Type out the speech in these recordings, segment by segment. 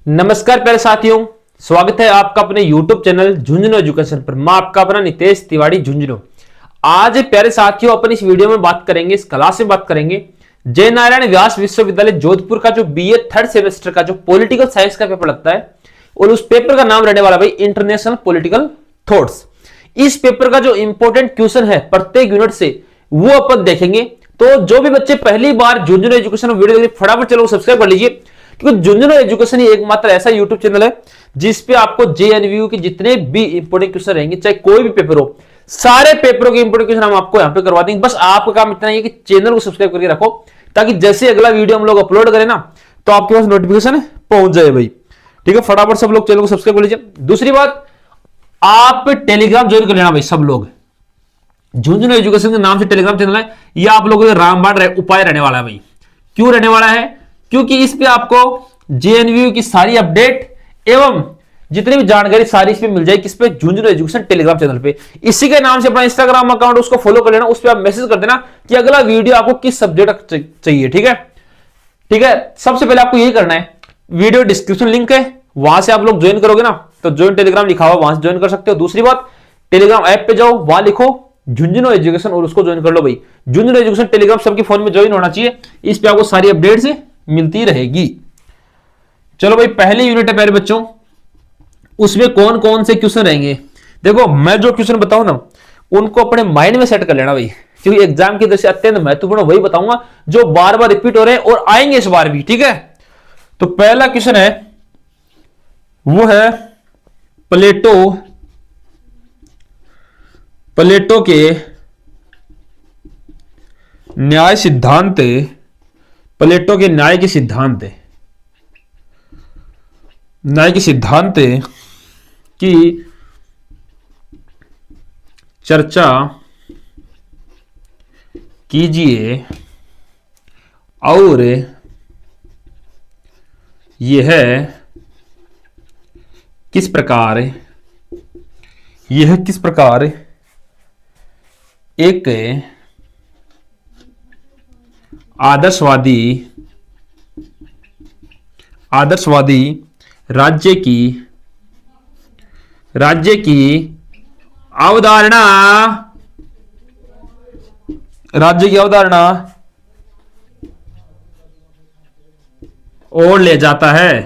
नमस्कार प्यारे साथियों, स्वागत है आपका अपने YouTube चैनल झुंझुनू एजुकेशन पर। मैं आपका अपना नितेश तिवारी झुंझुनू। आज प्यारे साथियों अपन इस वीडियो में बात करेंगे, इस क्लास में बात करेंगे जय नारायण व्यास विश्वविद्यालय जोधपुर का जो बीए थर्ड सेमेस्टर का जो पॉलिटिकल साइंस का पेपर लगता है और उस पेपर का नाम रहने वाला भाई इंटरनेशनल पॉलिटिकल थॉट्स। इस पेपर का जो इंपॉर्टेंट क्वेश्चन है प्रत्येक यूनिट से वो अपन देखेंगे। तो जो भी बच्चे पहली बार झुंझुनू एजुकेशन वीडियो देख फटाफट चलो सब्सक्राइब कर लीजिए, क्योंकि झुंझुनू एजुकेशन ही एकमात्र ऐसा यूट्यूब चैनल है जिसपे आपको जेएनवीयू के जितने भी इंपोर्टेंट क्वेश्चन रहेंगे, चाहे कोई भी पेपर हो, सारे पेपरों के इंपोर्टेंट क्वेश्चन हम आपको यहां पे करवा देंगे। बस आपका काम इतना ही है कि चैनल को सब्सक्राइब करके रखो, ताकि जैसे अगला वीडियो हम लोग अपलोड करें ना तो आपके पास नोटिफिकेशन पहुंच जाए भाई। ठीक है, फटाफट सब लोग चैनल को सब्सक्राइब कर लीजिए। दूसरी बात, आप टेलीग्राम ज्वाइन कर लेना भाई सब लोग। झुंझुनू एजुकेशन के नाम से टेलीग्राम चैनल है, यह आप लोगों के रामबाण उपाय रहने वाला है भाई। क्यों रहने वाला है? क्योंकि इस पे आपको जेएनवीयू की सारी अपडेट एवं जितनी भी जानकारी सारी इसमें मिल जाएगी। किस पे? झुंझुनू एजुकेशन टेलीग्राम चैनल पे। इसी के नाम से अपना इंस्टाग्राम अकाउंट उसको फॉलो कर लेना, उस पर आप मैसेज कर देना कि अगला वीडियो आपको किस सब्जेक्ट चाहिए। ठीक है, ठीक है। सबसे पहले आपको यही करना है, वीडियो डिस्क्रिप्शन लिंक है, वहां से आप लोग ज्वाइन करोगे ना तो ज्वाइन टेलीग्राम लिखा हुआ, वहां से ज्वाइन कर सकते हो। दूसरी बात, टेलीग्राम ऐप पे जाओ, वहां लिखो झुंझुनू एजुकेशन और उसको ज्वाइन कर लो भाई। झुंझुनू एजुकेशन टेलीग्राम सबके फोन में ज्वाइन होना चाहिए, इस पे आपको सारी अपडेट्स मिलती रहेगी। चलो भाई, पहली यूनिट है प्यारे बच्चों, उसमें कौन कौन से क्वेश्चन रहेंगे। देखो, मैं जो क्वेश्चन बताऊं ना उनको अपने माइंड में सेट कर लेना भाई, क्योंकि एग्जाम की दृष्टि अत्यंत महत्वपूर्ण वही बताऊंगा जो बार बार रिपीट हो रहे हैं और आएंगे इस बार भी। ठीक है, तो पहला क्वेश्चन है वो है प्लेटो के न्याय सिद्धांत, प्लेटो के न्याय के सिद्धांत, न्याय के सिद्धांत की चर्चा कीजिए और यह किस प्रकार एक आदर्शवादी राज्य की अवधारणा और ले जाता है।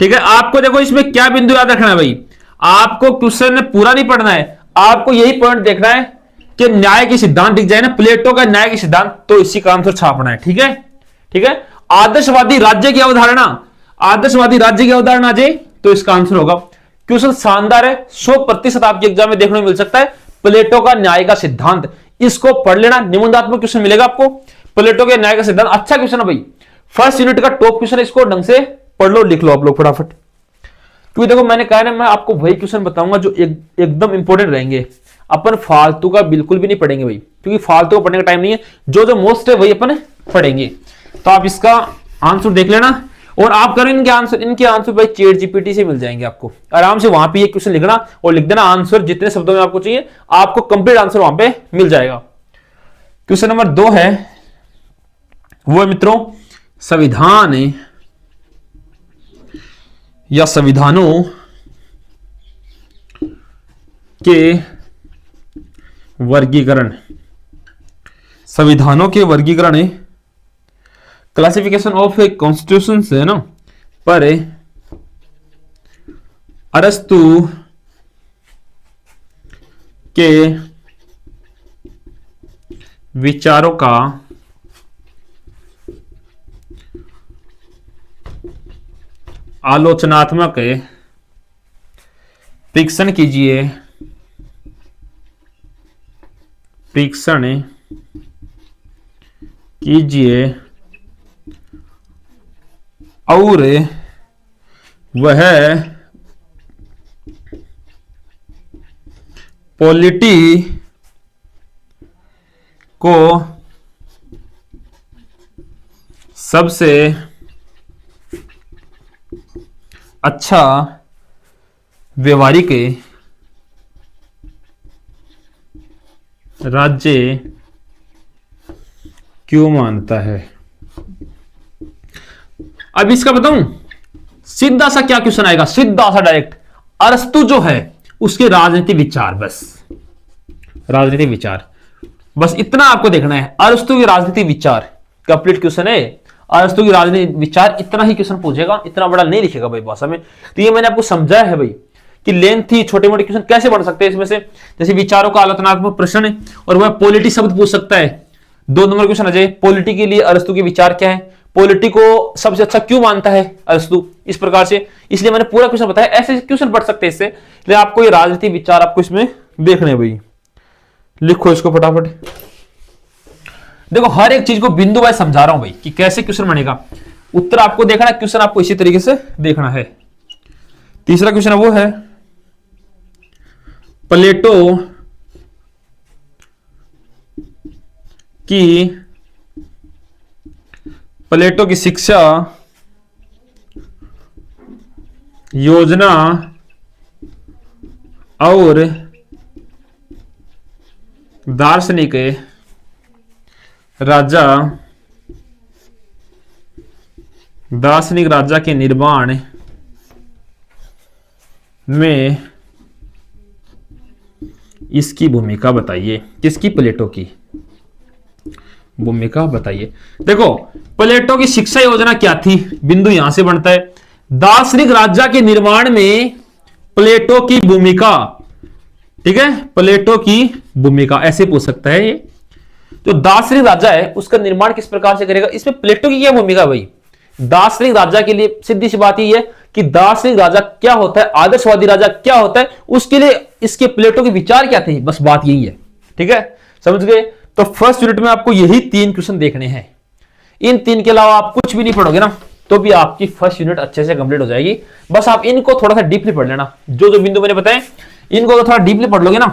ठीक है, आपको देखो इसमें क्या बिंदु याद रखना है भाई, आपको क्वेश्चन पूरा नहीं पढ़ना है, आपको यही पॉइंट देखना है कि न्याय के सिद्धांत दिख जाए ना, प्लेटो का न्याय के सिद्धांत, तो इसी का आंसर छापना है। ठीक है, ठीक है। आदर्शवादी राज्य की अवधारणा आ जाए तो इसका आंसर होगा। क्वेश्चन शानदार है, 100% आपके एग्जाम में देखने को मिल सकता है। प्लेटो का न्याय का सिद्धांत, इसको पढ़ लेना, निबंधात्मक क्वेश्चन मिलेगा आपको। प्लेटो के न्याय का सिद्धांत अच्छा क्वेश्चन है भाई, फर्स्ट यूनिट का टॉप क्वेश्चन है, इसको ढंग से पढ़ लो, लिख लो आप लोग फटाफट। क्योंकि देखो मैंने कहा ना, मैं आपको वही क्वेश्चन बताऊंगा जो एकदम इंपॉर्टेंट रहेंगे। अपन फालतू का बिल्कुल भी नहीं पढ़ेंगे भाई, क्योंकि फालतू का पढ़ने का टाइम नहीं है, जो मोस्ट है वही अपन पढ़ेंगे। तो आप इसका आंसर देख लेना और आप करें इनके आंसर भाई चैट जीपीटी से मिल जाएंगे आपको। आराम से वहां पे ये क्वेश्चन लिखना और लिख देना आंसर, जितने शब्दों में आपको चाहिए आपको कंप्लीट आंसर वहां पे मिल जाएगा। क्वेश्चन नंबर 2 है वो है मित्रों, संविधान या संविधानों के वर्गीकरण, संविधानों के वर्गीकरण, क्लासिफिकेशन ऑफ कॉन्स्टिट्यूशन है ना, पर अरस्तु के विचारों का आलोचनात्मक परीक्षण कीजिए, और वह पॉलिटी को सबसे अच्छा व्यवहारिक राज्य क्यों मानता है। अब इसका बताऊं, सीधा सा क्या क्वेश्चन आएगा, सीधा सा डायरेक्ट, अरस्तु जो है उसके राजनीतिक विचार, बस राजनीतिक विचार, बस इतना आपको देखना है। अरस्तु के राजनीतिक विचार कंप्लीट क्वेश्चन है। अरस्तु की राजनीतिक विचार, इतना ही क्वेश्चन पूछेगा, इतना बड़ा नहीं लिखेगा भाई भाषा में। तो ये मैंने आपको समझाया है भाई कि लेंथी छोटे मोटे क्वेश्चन कैसे बन सकते हैं इसमें से। जैसे विचारों का आलोचनात्मक प्रश्न है और वह पॉलिटी शब्द पूछ सकता है। 2 नंबर क्वेश्चन आ जाए, पॉलिटी के लिए अरस्तु के विचार क्या है, पॉलिटी को सबसे अच्छा क्यों मानता है अरस्तु, इस प्रकार से। इसलिए मैंने पूरा क्वेश्चन बताया, ऐसे क्वेश्चन पढ़ सकते हैं इससे। इसलिए आपको ये राजनीतिक विचार आपको इसमें देखने भाई, लिखो इसको फटाफट। देखो हर एक चीज को बिंदु वाइज समझा रहा हूं भाई कि कैसे क्वेश्चन बनेगा। उत्तर आपको देखना है, क्वेश्चन आपको इसी तरीके से देखना है। तीसरा क्वेश्चन वो है, प्लेटो की शिक्षा योजना और दार्शनिक राजा के निर्माण में इसकी भूमिका बताइए। किसकी? प्लेटो की भूमिका बताइए। देखो प्लेटो की शिक्षा योजना क्या थी, बिंदु यहां से बनता है। दार्शनिक राजा के निर्माण में प्लेटो की भूमिका, ठीक है, प्लेटो की भूमिका ऐसे पूछ सकता है। ये जो दार्शनिक राजा है उसका निर्माण किस प्रकार से करेगा, इसमें प्लेटो की क्या भूमिका भाई। दार्शनिक राजा के लिए सीधी सी बात यही है कि दार्शनिक राजा क्या होता है, आदर्शवादी राजा क्या होता है, उसके लिए इसके प्लेटो के विचार क्या थे, बस बात यही है। ठीक है, समझ गए। तो फर्स्ट यूनिट में आपको यही 3 क्वेश्चन देखने हैं। इन 3 के अलावा आप कुछ भी नहीं पढ़ोगे ना तो भी आपकी फर्स्ट यूनिट अच्छे से कंप्लीट हो जाएगी। बस आप इनको थोड़ा सा डीपली पढ़ लेना, जो जो बिंदु मैंने बताए इनको तो थोड़ा डीपली पढ़ लोगे ना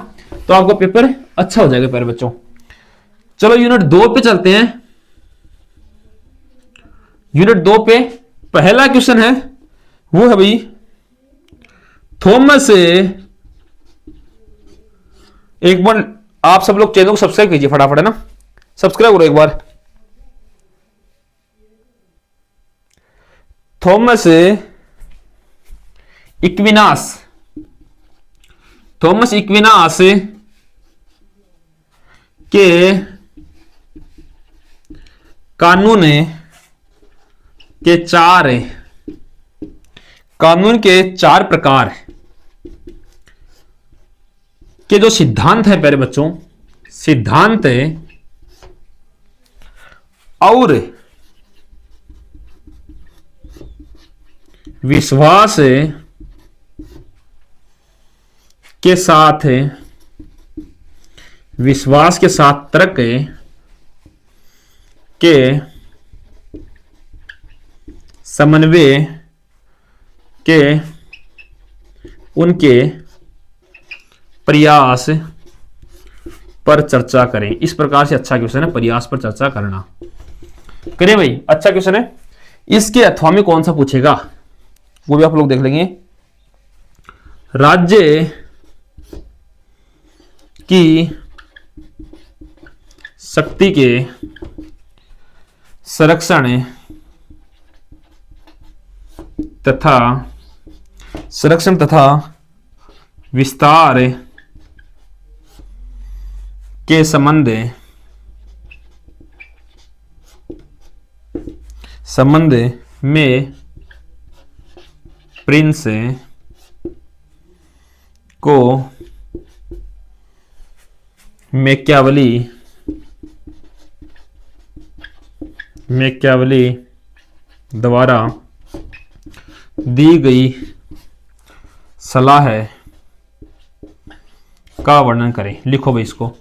तो आपका पेपर अच्छा हो जाएगा प्यारे बच्चों। चलो यूनिट 2 पे चलते हैं। यूनिट 2 पे पहला क्वेश्चन है वो है भाई, थॉमस, एक बार आप सब लोग चैनल को सब्सक्राइब कीजिए फटाफट, है ना, सब्सक्राइब करो एक बार। थॉमस इक्विनास के कानून के 4 प्रकार के जो सिद्धांत है प्यारे बच्चों, सिद्धांत और विश्वास के साथ तर्क के समन्वय के उनके प्रयास पर चर्चा करें। इस प्रकार से अच्छा क्वेश्चन है, प्रयास पर चर्चा करना। करें भाई, अच्छा क्वेश्चन है। इसके अथवा में कौन सा पूछेगा वो भी आप लोग देख लेंगे। राज्य की शक्ति के संरक्षण तथा विस्तार के संबंध में प्रिंस को मैकियावेली द्वारा दी गई सलाह का वर्णन करें। लिखो भाई इसको।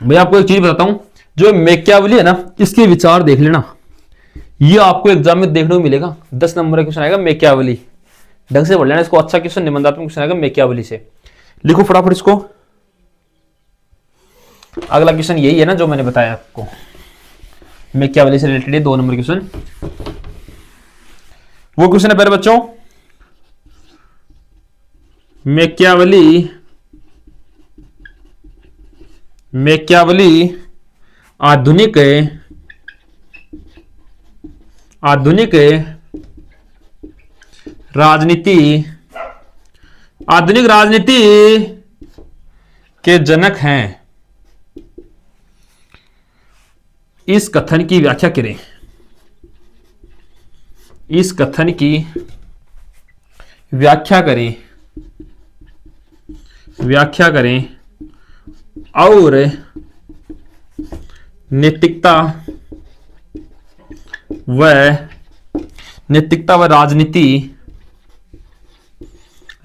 मैं आपको एक चीज बताता हूं, जो मैकियावेली है ना, इसके विचार देख लेना, ये आपको एग्जाम में देखने को मिलेगा। 10 नंबर का क्वेश्चन आएगा मैकियावेली, ढंग से पढ़ लेना इसको। अच्छा क्वेश्चन, निबंधात्मक क्वेश्चन आएगा मैकियावेली से। लिखो फटाफट इसको। अगला क्वेश्चन यही है ना जो मैंने बताया आपको, मैकियावेली से रिलेटेड 2 नंबर क्वेश्चन। वो क्वेश्चन है प्यारे बच्चों, मैकियावेली आधुनिक राजनीति, आधुनिक राजनीति के जनक हैं, इस कथन की व्याख्या करें। इस कथन की व्याख्या करें, व्याख्या करें और नैतिकता व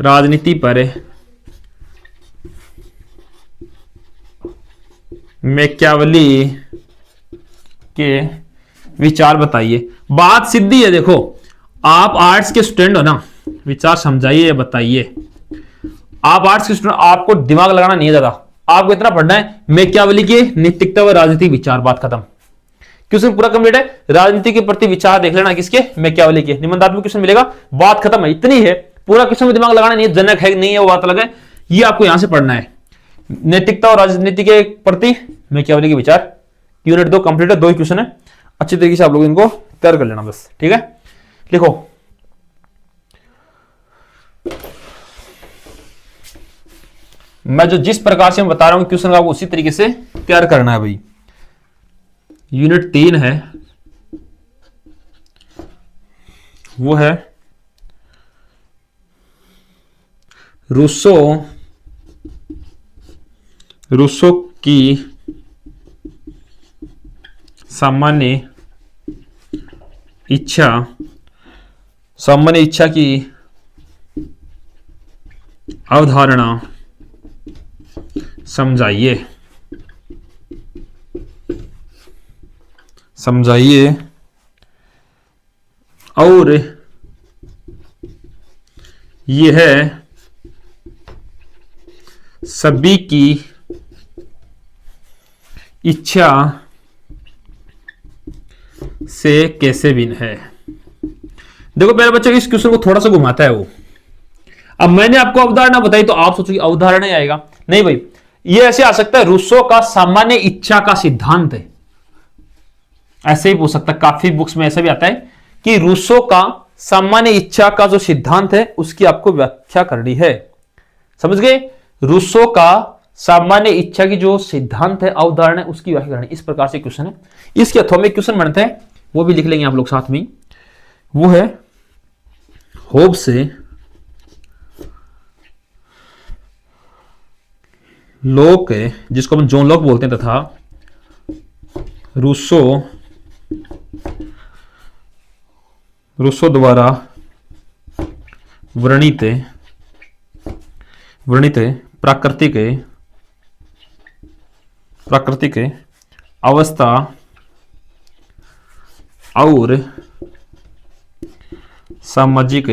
राजनीति पर मैकियावेली के विचार बताइए। बात सीधी है, देखो आप आर्ट्स के स्टूडेंट हो ना, विचार समझाइए, बताइए। आप आर्ट्स के स्टूडेंट, आपको दिमाग लगाना नहीं है ज्यादा, आपको इतना पढ़ना है मैकियावेली के नैतिकता व राजनीतिक विचार, बात खत्म। क्वेश्चन पूरा कंप्लीट है। राजनीति के प्रति विचार देख लेना, किसके? मैकियावेली के। निबंधात्मक क्वेश्चन मिलेगा, बात खत्म है, इतनी है। पूरा क्वेश्चन में दिमाग लगाना नहीं है, जनक है नहीं है वो बात अलग है, ये आपको यहां से पढ़ना है। नैतिकता और राजनीति के प्रति मैकियावेली के विचार, यूनिट 2 कंप्लीट है, 2 ही क्वेश्चन है। अच्छी तरीके से आप लोग इनको तैयार कर लेना बस, ठीक है। लिखो, मैं जो जिस प्रकार से मैं बता रहा हूं क्वेश्चन आपको उसी तरीके से तैयार करना है भाई। यूनिट 3 है, वो है रूसो की सामान्य इच्छा की अवधारणा समझाइए और यह सभी की इच्छा से कैसे भिन्न है। देखो पहले बच्चों इस क्वेश्चन को थोड़ा सा घुमाता है वो। अब मैंने आपको अवधारणा बताई तो आप सोचोगे अवधारणा ही आएगा, नहीं भाई, ये ऐसे आ सकता है रूसो का सामान्य इच्छा का सिद्धांत है, ऐसे ही पूछ सकता है। काफी बुक्स में ऐसा भी आता है कि रूसो का सामान्य इच्छा का जो सिद्धांत है उसकी आपको व्याख्या करनी है, समझ गए। रूसो का सामान्य इच्छा की जो सिद्धांत है, अवधारणा है, उसकी व्याख्या करनी, इस प्रकार से क्वेश्चन है। इसके अथवा में क्वेश्चन बनता है, वो भी लिख लेंगे आप लोग साथ में। वो है होब्स से लोक है, जिसको हम जॉन लॉक बोलते हैं, तथा रूसो द्वारा वर्णित प्राकृतिक अवस्था और सामाजिक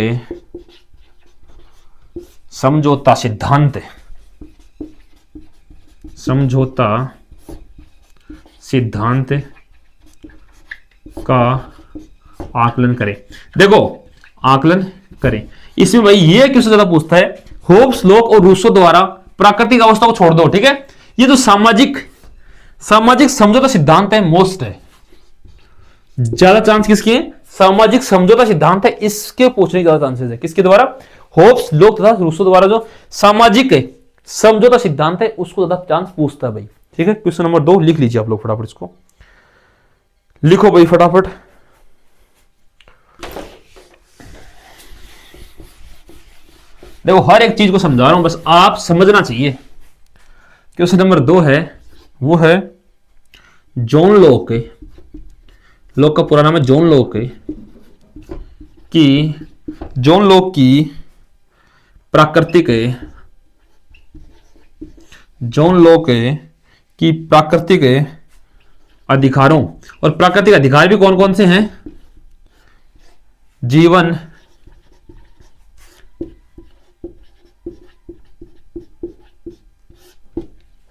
समझौता सिद्धांत का आकलन करें। देखो आकलन करें, इसमें भाई ये क्वेश्चन ज्यादा पूछता है, होब्स, लोक और रूसो द्वारा प्राकृतिक अवस्था को छोड़ दो, ठीक है। ये जो सामाजिक समझौता सिद्धांत है, मोस्ट है, ज्यादा चांस किसकी है? सामाजिक समझौता सिद्धांत है, इसके पूछने की ज्यादा चांसेस है। किसके द्वारा? होब्स, लोक तथा रूसो द्वारा जो सामाजिक समझौता सिद्धांत है उसको ज्यादा चांस पूछता है भाई, ठीक है। क्वेश्चन नंबर 2 लिख लीजिए आप लोग फटाफट, इसको लिखो भाई फटाफट। देखो हर एक चीज को समझा रहा हूं, बस आप समझना चाहिए। क्वेश्चन नंबर 2 है, वो है जॉन लॉक का पूरा नाम है जॉन लॉक की प्राकृतिक अधिकारों, और प्राकृतिक अधिकार भी कौन कौन से हैं? जीवन,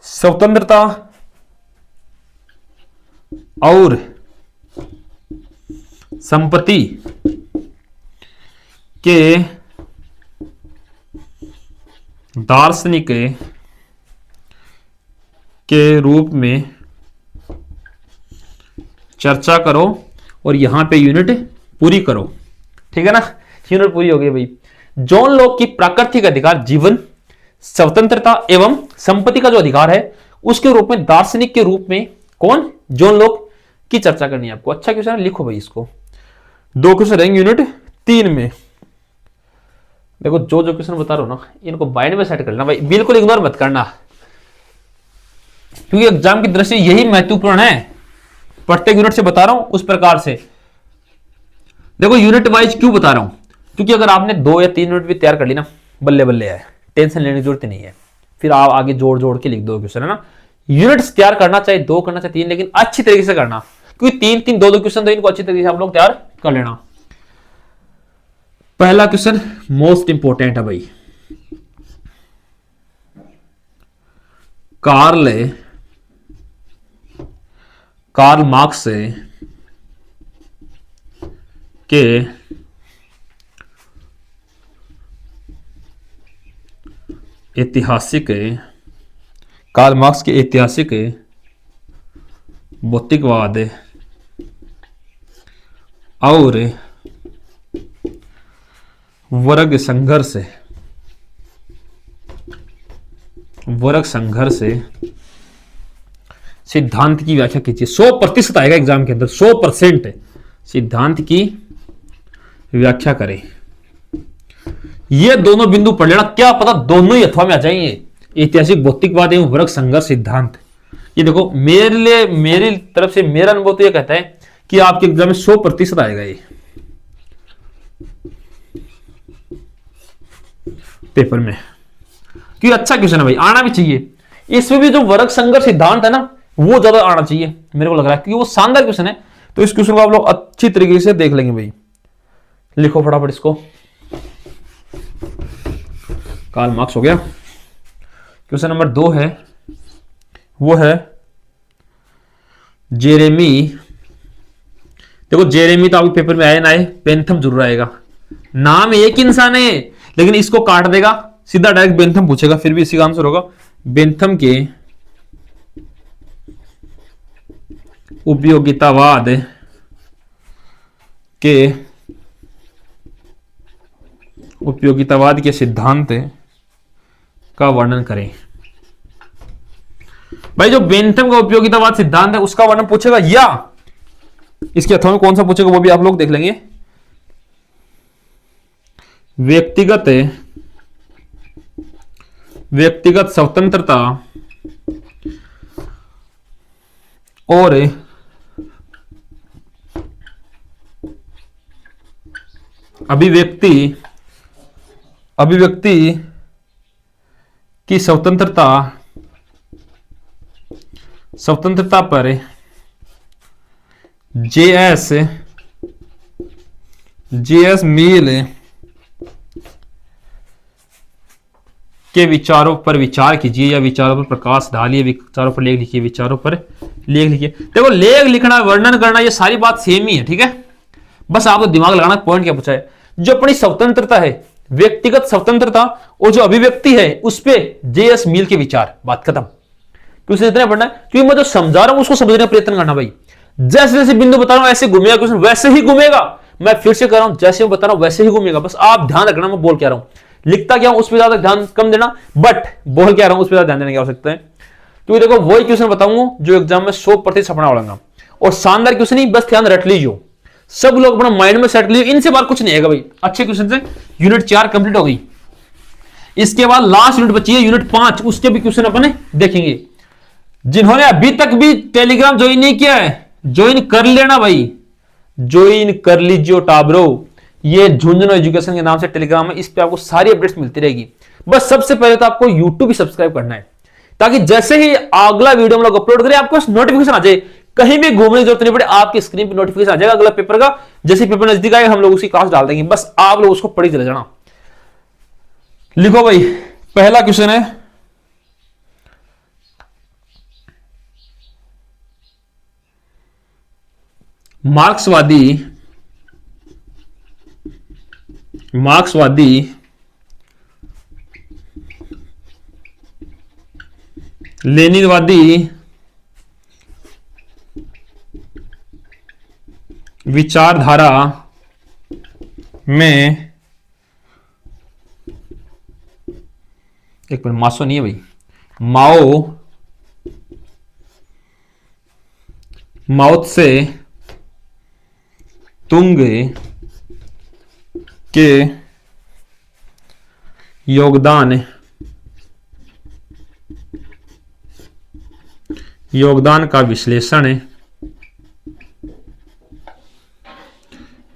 स्वतंत्रता और संपत्ति के दार्शनिक के रूप में चर्चा करो और यहां पे यूनिट पूरी करो, ठीक है ना। यूनिट पूरी हो गई भाई। जॉन लॉक की प्राकृतिक अधिकार जीवन, स्वतंत्रता एवं संपत्ति का जो अधिकार है उसके रूप में दार्शनिक के रूप में कौन, जॉन लॉक की चर्चा करनी है आपको। अच्छा क्वेश्चन है, लिखो भाई इसको। 2 क्वेश्चन रहेंगे यूनिट 3 में। देखो जो जो क्वेश्चन बता रहा हूं ना इनको माइंड में सेट करना भाई, बिल्कुल इग्नोर मत करना, क्योंकि एग्जाम की दृष्टि यही महत्वपूर्ण है। प्रत्येक यूनिट से बता रहा हूं उस प्रकार से। देखो यूनिट वाइज क्यों बता रहा हूं, क्योंकि अगर आपने 2 या 3 यूनिट भी तैयार कर ली ना, बल्ले बल्ले है, टेंशन लेने की जरूरत नहीं है। फिर आप आगे जोड़ जोड़ के लिख दो क्वेश्चन, है ना। यूनिट्स तैयार करना चाहे 2 करना चाहे 3, लेकिन अच्छी तरीके से करना, क्योंकि 3-3 2-2 क्वेश्चन तो इनको अच्छी तरीके से आप लोग तैयार कर लेना। पहला क्वेश्चन मोस्ट इंपोर्टेंट है भाई। कार्ल मार्क्स के ऐतिहासिक भौतिकवाद और वर्ग संघर्ष सिद्धांत की व्याख्या कीजिए। 100% आएगा एग्जाम के अंदर, 100% सिद्धांत की व्याख्या करें। ये दोनों बिंदु पढ़ लेना, क्या पता दोनों ही अथवा में आ जाएंगे, ऐतिहासिक भौतिकवाद एवं वर्ग संघर्ष सिद्धांत। ये देखो मेरे लिए, मेरी तरफ से मेरा अनुभव तो ये कहता है कि आपके एग्जाम में 100% आएगा ये पेपर में, क्योंकि अच्छा क्वेश्चन है भाई, आना भी चाहिए। इसमें भी जो वर्ग संघर्ष सिद्धांत है ना वो ज्यादा आना चाहिए मेरे को लग रहा है, क्योंकि वो शानदार क्वेश्चन है। तो इस क्वेश्चन को आप लोग अच्छी तरीके से देख लेंगे भाई। लिखो फटाफट इसको। कार्ल मार्क्स हो गया। क्वेश्चन नंबर 2 है, वो है जेरेमी। देखो जेरेमी तो आपके पेपर में आए ना आए, बेंथम जरूर आएगा। नाम एक इंसान है लेकिन इसको काट देगा, सीधा डायरेक्ट बेंथम पूछेगा, फिर भी इसी का आंसर होगा। बेंथम के उपयोगितावाद के सिद्धांत का वर्णन करें। भाई जो बेंथम का उपयोगितावाद सिद्धांत है उसका वर्णन पूछेगा, या इसके अथवा में कौन सा पूछेगा वो भी आप लोग देख लेंगे। व्यक्तिगत स्वतंत्रता और अभिव्यक्ति की स्वतंत्रता पर जे.एस. मिल के विचारों पर विचार कीजिए, या विचारों पर प्रकाश डालिए, विचारों पर लेख लिखिए, विचारों पर लेख लिखिए। देखो लेख लिखना, वर्णन करना, ये सारी बात सेम ही है, ठीक है। बस आपको दिमाग लगाना पॉइंट क्या पूछा है। जो अपनी स्वतंत्रता है, व्यक्तिगत स्वतंत्रता और जो अभिव्यक्ति है उस पे जे.एस. मिल के विचार, बात खत्म। क्योंकि इतना पढ़ना है, क्योंकि मैं जो समझा रहा हूं उसको समझने का प्रयत्न करना भाई। जैसे जैसे बिंदु बता रहा हूं ऐसे घूमेगा क्वेश्चन, वैसे ही घूमेगा। मैं फिर से कर रहा हूं, जैसे मैं बता रहा हूं वैसे ही घूमेगा। बस आप ध्यान रखना मैं बोल क्या रहा हूं, लिखता क्या हूं उस पर ज्यादा ध्यान कम देना, बट बोल क्या रहा हूं उस पर ज्यादा ध्यान देने की आवश्यकता है। क्योंकि देखो वही क्वेश्चन बताऊंगा जो एग्जाम में 100% छपना पड़ेगा, और शानदार क्वेश्चन ही, बस ध्यान रट लीजिए, सब लोग अपना माइंड में सेट लीजिए, इनसे बाहर कुछ नहीं आएगा भाई। अच्छे क्वेश्चन से यूनिट 4 कंप्लीट हो गई। इसके बाद लास्ट यूनिट बची है यूनिट 5, उसके भी क्वेश्चन अपने देखेंगे। जिन्होंने अभी तक भी टेलीग्राम ज्वाइन नहीं किया है ज्वाइन कर लेना भाई, ज्वाइन कर लीजिए टाब्रो। ये झुंझुनू एजुकेशन के नाम से टेलीग्राम है, इस पे आपको सारी अपडेट्स मिलती रहेगी। बस सबसे पहले तो आपको यूट्यूब भी सब्सक्राइब करना है, ताकि जैसे ही अगला वीडियो हम लोग अपलोड करें आपको नोटिफिकेशन आ जाए, कहीं भी घूमने की जरूरत नहीं पड़े, आपकी स्क्रीन पे नोटिफिकेशन आ जाएगा अगला पेपर का। जैसे पेपर नजदीक आएगा हम लोग उसकी क्लास डाल देंगे, बस आप लोग उसको पढ़ी चले जाना। लिखो भाई, पहला क्वेश्चन है, मार्क्सवादी लेनिनवादी विचारधारा में एक मिनट, मासो नहीं है भाई, माओ माउथ से तुंग के योगदान का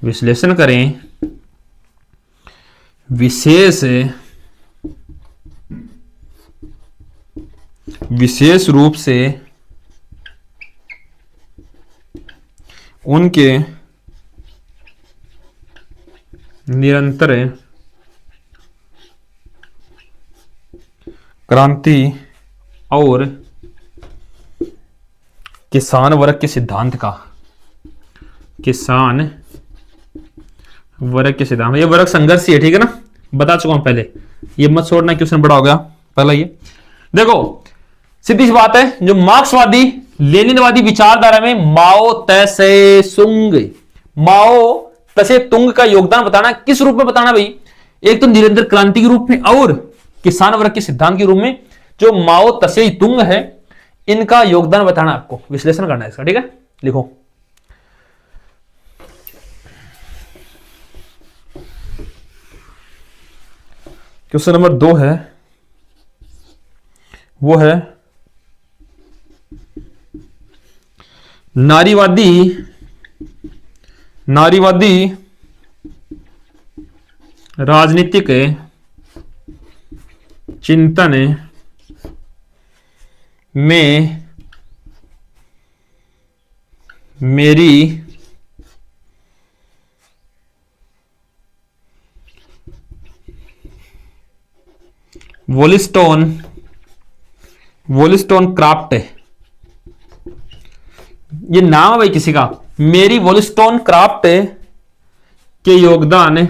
विश्लेषण करें। विशेष रूप से उनके निरंतर क्रांति और किसान वर्ग के सिद्धांत का, किसान वर्ग के सिद्धांत, ये वर्ग संघर्ष ही है, ठीक है ना, बता चुका हूं पहले, ये मत छोड़ना, क्वेश्चन बड़ा हो गया पहला। ये देखो सीधी सी बात है, जो मार्क्सवादी लेनिनवादी विचारधारा में माओ तसे तुंग का योगदान बताना, किस रूप में बताना भाई, एक तो निरंतर क्रांति के रूप में और किसान वर्ग के सिद्धांत के रूप में। जो माओ तसे तुंग है, इनका योगदान बताना, आपको विश्लेषण करना है इसका, ठीक है। लिखो क्वेश्चन नंबर 2 है, वो है नारीवादी राजनीतिक चिंतन में मेरी वोलिस्टोन क्राफ्ट, ये नाम है भाई किसी का, मेरी वोलिस्टोन क्राफ्ट के योगदान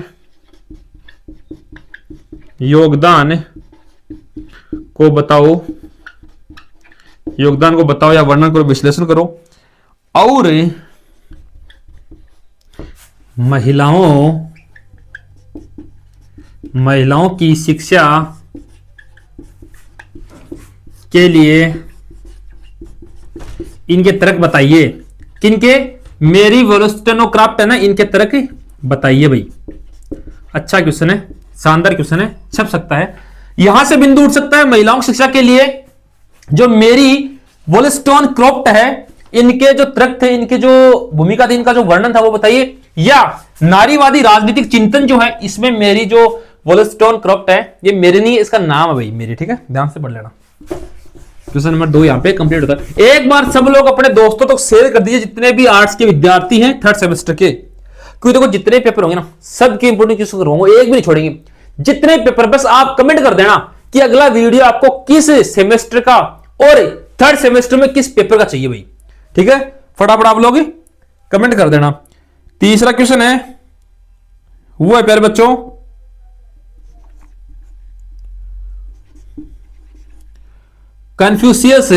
को बताओ या वर्णन करो, विश्लेषण करो। और महिलाओं की शिक्षा के लिए इनके तर्क बताइए। किनके? मेरी वोलिस्टोनक्राफ्ट है ना, इनके तर्क बताइए भाई। अच्छा क्वेश्चन है, शानदार क्वेश्चन है, छप सकता है, यहां से बिंदु उठ सकता है। महिलाओं की शिक्षा के लिए जो मेरी वोलिस्टोनक्राफ्ट है, इनके जो तर्क थे, इनके जो भूमिका थी, इनका जो वर्णन था वो बताइए। या नारीवादी राजनीतिक चिंतन जो है, इसमें मेरी जो वोलिस्टोनक्राफ्ट है, ये मेरी नहीं, इसका नाम है भाई मेरी, ठीक है, ध्यान से पढ़ लेना। क्वेश्चन नंबर 2 यहां पे कंप्लीट होता है। एक बार सब लोग अपने दोस्तों तक शेयर कर दीजिए, जितने भी आर्ट्स के विद्यार्थी हैं थर्ड सेमेस्टर के, क्योंकि देखो जितने पेपर होंगे ना, सबके इंपोर्टेंट क्वेश्चन करवाऊंगा, एक भी नहीं छोड़ेंगे। जितने पेपर, बस आप कमेंट कर देना कि अगला वीडियो आपको किस सेमेस्टर का और थर्ड सेमेस्टर में किस पेपर का चाहिए भाई, ठीक है। फटाफट आप लोग कमेंट कर देना। तीसरा क्वेश्चन है, वो है प्यारे बच्चों, कन्फ्यूशियस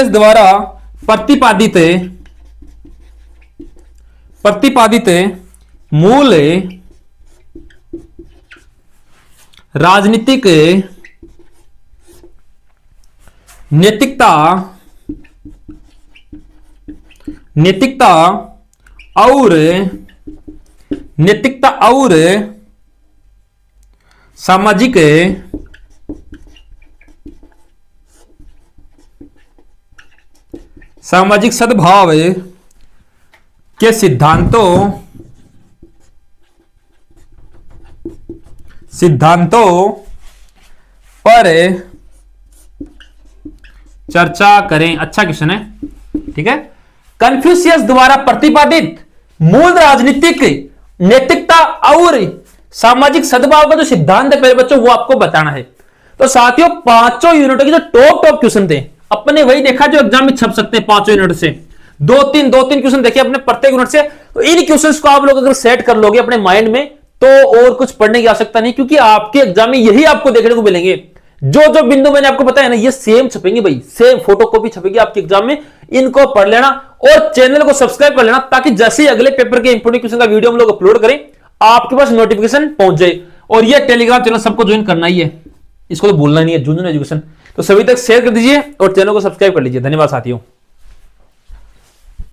द्वारा प्रतिपादित मूल राजनीतिक नैतिकता और सामाजिक सद्भाव के सिद्धांतों पर चर्चा करें। अच्छा क्वेश्चन है, ठीक है। कन्फ्यूशियस द्वारा प्रतिपादित मूल राजनीतिक नैतिकता और सामाजिक सद्भाव का जो सिद्धांत है पहले बच्चों, वो आपको बताना है। तो साथियों, पांचों यूनिटों के जो टॉप क्वेश्चन थे, अपने वही देखा जो एग्जाम में छप सकते हैं पांचों यूनिट से। दो तीन क्वेश्चन देखे अपने प्रत्येक यूनिट से। तो इन क्वेश्चंस को आप लोग अगर सेट कर लोगे अपने माइंड में, तो और कुछ पढ़ने की आवश्यकता नहीं, क्योंकि आपके एग्जाम में यही आपको देखने को मिलेंगे। जो बिंदु मैंने आपको बताया ना, ये सेम छपेंगे भाई, सेम फोटोकॉपी छपेगी आपके एग्जाम में। इनको पढ़ लेना और चैनल को सब्सक्राइब कर लेना, ताकि जैसे ही अगले पेपर के इंपोर्टेंट क्वेश्चन का वीडियो हम लोग अपलोड करें, आपके पास नोटिफिकेशन पहुंच जाए। और ये टेलीग्राम चैनल सबको ज्वाइन करना ही है, इसको तो भूलना नहीं है, झुंझुनू एजुकेशन। तो सभी तक शेयर कर दीजिए और चैनल को सब्सक्राइब कर लीजिए। धन्यवाद साथियों।